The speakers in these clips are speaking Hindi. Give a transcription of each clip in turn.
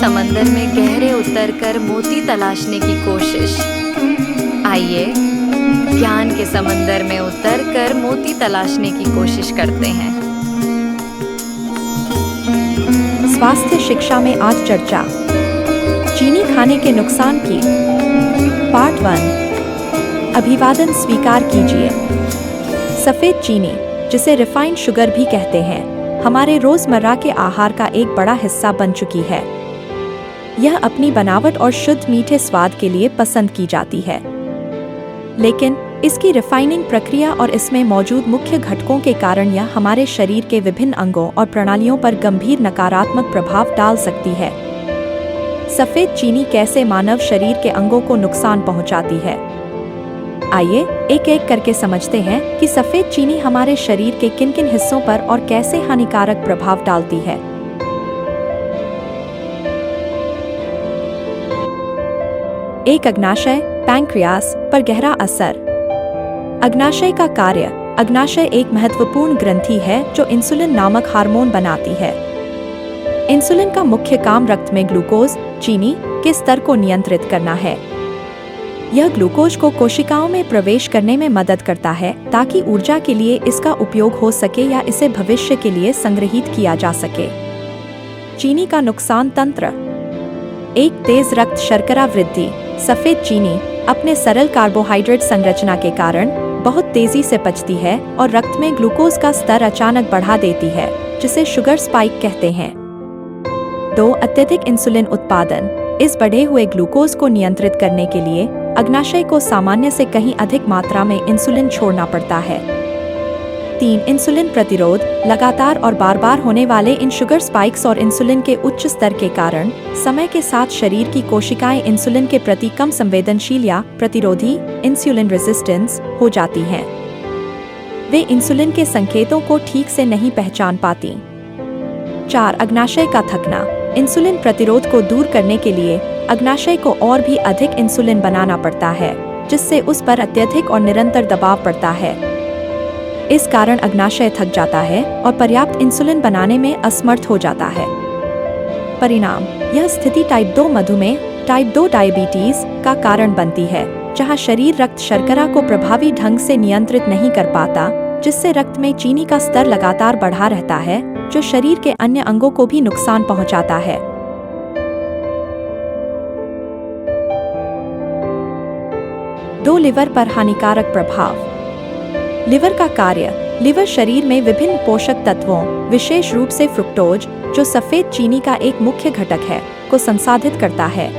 समंदर में गहरे उतरकर मोती तलाशने की कोशिश। आइए ज्ञान के समंदर में उतरकर मोती तलाशने की कोशिश करते हैं। स्वास्थ्य शिक्षा में आज चर्चा, चीनी खाने के नुकसान की। पार्ट 1। अभिवादन स्वीकार कीजिए। सफ़ेद चीनी, जिसे रिफाइंड शुगर भी कहते हैं, हमारे रोज़मर्रा के आहार का एक बड़ा हिस्सा बन चुकी है। यह अपनी बनावट और शुद्ध मीठे स्वाद के लिए पसंद की जाती है, लेकिन इसकी रिफाइनिंग प्रक्रिया और इसमें मौजूद मुख्य घटकों के कारण यह हमारे शरीर के विभिन्न अंगों और प्रणालियों पर गंभीर नकारात्मक प्रभाव डाल सकती है। सफ़ेद चीनी कैसे मानव शरीर के अंगों को नुकसान पहुंचाती है? आइए एक एक करके समझते हैं कि सफ़ेद चीनी हमारे शरीर के किन किन हिस्सों पर और कैसे हानिकारक प्रभाव डालती है। एक अग्नाशय पैंक्रियास पर गहरा असर। अग्नाशय का कार्य। अग्नाशय एक महत्वपूर्ण ग्रंथि है जो इंसुलिन नामक हार्मोन बनाती है। इंसुलिन का मुख्य काम रक्त में ग्लूकोज, चीनी के स्तर को नियंत्रित करना है। यह ग्लूकोज को कोशिकाओं में प्रवेश करने में मदद करता है ताकि ऊर्जा के लिए इसका उपयोग हो सके या इसे भविष्य के लिए संग्रहित किया जा सके। चीनी का नुकसान तंत्र। एक तेज रक्त शर्करा वृद्धि। सफ़ेद चीनी अपने सरल कार्बोहाइड्रेट संरचना के कारण बहुत तेजी से पचती है और रक्त में ग्लूकोज का स्तर अचानक बढ़ा देती है, जिसे शुगर स्पाइक कहते हैं। 2. अत्यधिक इंसुलिन उत्पादन। इस बढ़े हुए ग्लूकोज को नियंत्रित करने के लिए अग्नाशय को सामान्य से कहीं अधिक मात्रा में इंसुलिन छोड़ना पड़ता है। 3. इंसुलिन प्रतिरोध। लगातार और बार बार होने वाले इन शुगर स्पाइक्स और इंसुलिन के उच्च स्तर के कारण समय के साथ शरीर की कोशिकाएं इंसुलिन के प्रति कम संवेदनशील या प्रतिरोधी इंसुलिन रेजिस्टेंस हो जाती हैं। वे इंसुलिन के संकेतों को ठीक से नहीं पहचान पाती। 4. अग्नाशय का थकना। इंसुलिन प्रतिरोध को दूर करने के लिए अग्नाशय को और भी अधिक इंसुलिन बनाना पड़ता है, जिससे उस पर अत्यधिक और निरंतर दबाव पड़ता है। इस कारण अग्नाशय थक जाता है और पर्याप्त इंसुलिन बनाने में असमर्थ हो जाता है। परिणाम, यह स्थिति टाइप 2 मधुमेह, टाइप 2 डायबिटीज का कारण बनती है, जहां शरीर रक्त शर्करा को प्रभावी ढंग से नियंत्रित नहीं कर पाता, जिससे रक्त में चीनी का स्तर लगातार बढ़ा रहता है, जो शरीर के अन्य अंगों को भी नुकसान पहुंचाता है। 2. लिवर पर हानिकारक प्रभाव। लिवर का कार्य। लिवर शरीर में विभिन्न पोषक तत्वों, विशेष रूप से फ्रुक्टोज, जो सफ़ेद चीनी का एक मुख्य घटक है, को संसाधित करता है।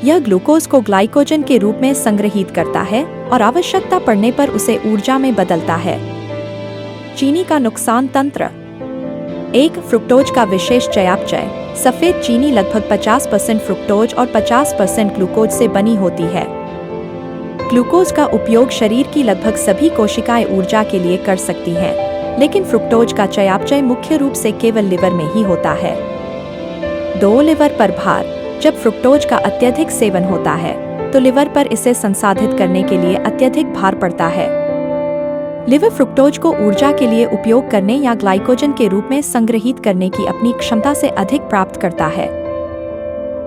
यह ग्लूकोज को ग्लाइकोजन के रूप में संग्रहीत करता है और आवश्यकता पड़ने पर उसे ऊर्जा में बदलता है। चीनी का नुकसान तंत्र। 1. फ्रुक्टोज का विशेष चयापचय। सफ़ेद चीनी लगभग 50% फ्रुक्टोज और 50% ग्लूकोज से बनी होती है। ग्लूकोज का उपयोग शरीर की लगभग सभी कोशिकाएं ऊर्जा के लिए कर सकती हैं, लेकिन फ्रुक्टोज का चयापचय मुख्य रूप से केवल लिवर में ही होता है। 2. लिवर पर भार। जब फ्रुक्टोज का अत्यधिक सेवन होता है, तो लिवर पर इसे संसाधित करने के लिए अत्यधिक भार पड़ता है। लिवर फ्रुक्टोज को ऊर्जा के लिए उपयोग करने या ग्लाइकोजन के रूप में संग्रहित करने की अपनी क्षमता से अधिक प्राप्त करता है।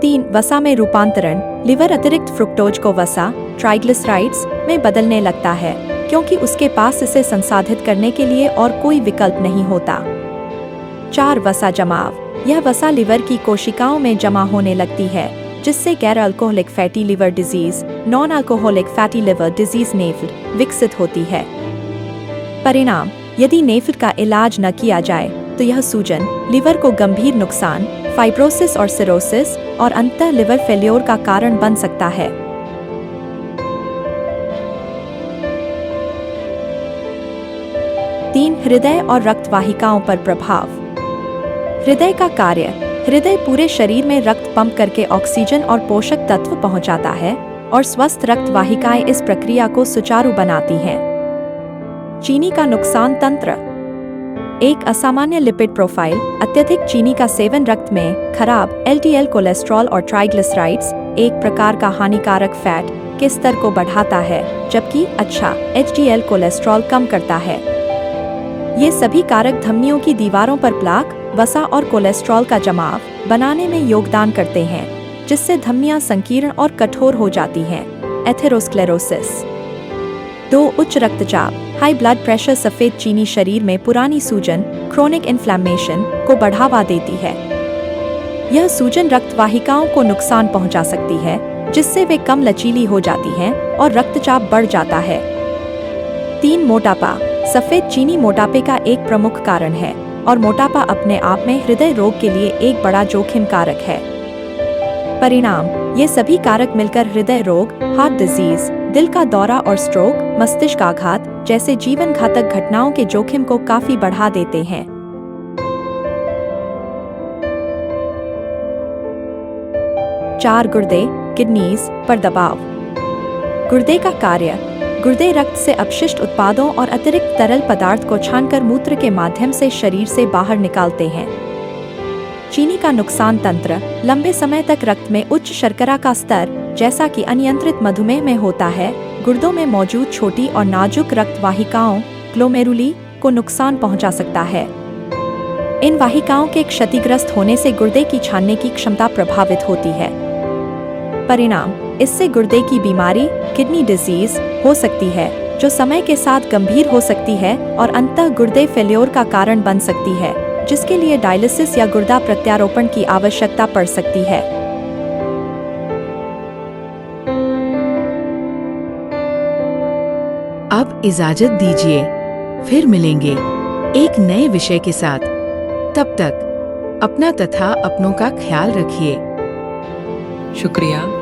3. वसा में रूपांतरण। लिवर अतिरिक्त फ्रुक्टोज को वसा, ट्राइग्लिसराइड्स में बदलने लगता है, क्योंकि उसके पास इसे संसाधित करने के लिए और कोई विकल्प नहीं होता। 4. वसा जमाव। यह वसा लिवर की कोशिकाओं में जमा होने लगती है, जिससे गैर alcoholic fatty liver disease, non alcoholic fatty liver disease NAFLD विकसित होती है। परिणाम, यदि नेफ्ड का इलाज न किया जाए तो यह सूजन, लिवर को गंभीर नुकसान, फाइब्रोसिस और सिरोसिस और अंततः लिवर फेल्योर का कारण बन सकता है। 3. हृदय और रक्त वाहिकाओं पर प्रभाव। हृदय का कार्य। हृदय पूरे शरीर में रक्त पंप करके ऑक्सीजन और पोषक तत्व पहुंचाता है और स्वस्थ रक्त वाहिकाएं इस प्रक्रिया को सुचारू बनाती हैं। चीनी का नुकसान तंत्र। एक असामान्य लिपिड प्रोफाइल। अत्यधिक चीनी का सेवन रक्त में खराब LDL कोलेस्ट्रॉल और ट्राइग्लिसराइड्स, एक प्रकार का हानिकारक फैट, के स्तर को बढ़ाता है, जबकि अच्छा HDL कोलेस्ट्रॉल कम करता है। ये सभी कारक धमनियों की दीवारों पर प्लाक, वसा और कोलेस्ट्रॉल का जमाव बनाने में योगदान करते हैं, जिससे धमनियां संकीर्ण और कठोर हो जाती हैं। एथेरोस्क्लेरोसिस। 2. उच्च रक्तचाप, हाई ब्लड प्रेशर। सफ़ेद चीनी शरीर में पुरानी सूजन, क्रोनिक इन्फ्लेमेशन को बढ़ावा देती है। यह सूजन रक्त वाहिकाओं को नुकसान पहुंचा सकती है, जिससे वे कम लचीली हो जाती हैं और रक्तचाप बढ़ जाता है। 3. मोटापा। सफ़ेद चीनी मोटापे का एक प्रमुख कारण है और मोटापा अपने आप में हृदय रोग के लिए एक बड़ा जोखिम कारक है। परिणाम, ये सभी कारक मिलकर हृदय रोग, हार्ट डिजीज, दिल का दौरा और स्ट्रोक, मस्तिष्काघात जैसे जीवन घातक घटनाओं के जोखिम को काफी बढ़ा देते हैं। 4. गुर्दे, किडनीज पर दबाव। गुर्दे का कार्य। गुर्दे रक्त से अपशिष्ट उत्पादों और अतिरिक्त तरल पदार्थ को छानकर मूत्र के माध्यम से शरीर से बाहर निकालते हैं। चीनी का नुकसान तंत्र। लंबे समय तक रक्त में उच्च शर्करा का स्तर, जैसा कि अनियंत्रित मधुमेह में होता है, गुर्दों में मौजूद छोटी और नाजुक रक्त वाहिकाओं ग्लोमेरुली को नुकसान पहुंचा सकता है। इन वाहिकाओं के क्षतिग्रस्त होने से गुर्दे की छानने की क्षमता प्रभावित होती है। परिणाम, इससे गुर्दे की बीमारी, किडनी डिजीज हो सकती है, जो समय के साथ गंभीर हो सकती है और अंततः गुर्दे फेल्योर का कारण बन सकती है, जिसके लिए डायलिसिस या गुर्दा प्रत्यारोपण की आवश्यकता पड़ सकती है। अब इजाजत दीजिए, फिर मिलेंगे एक नए विषय के साथ। तब तक अपना तथा अपनों का ख्याल रखिए। शुक्रिया।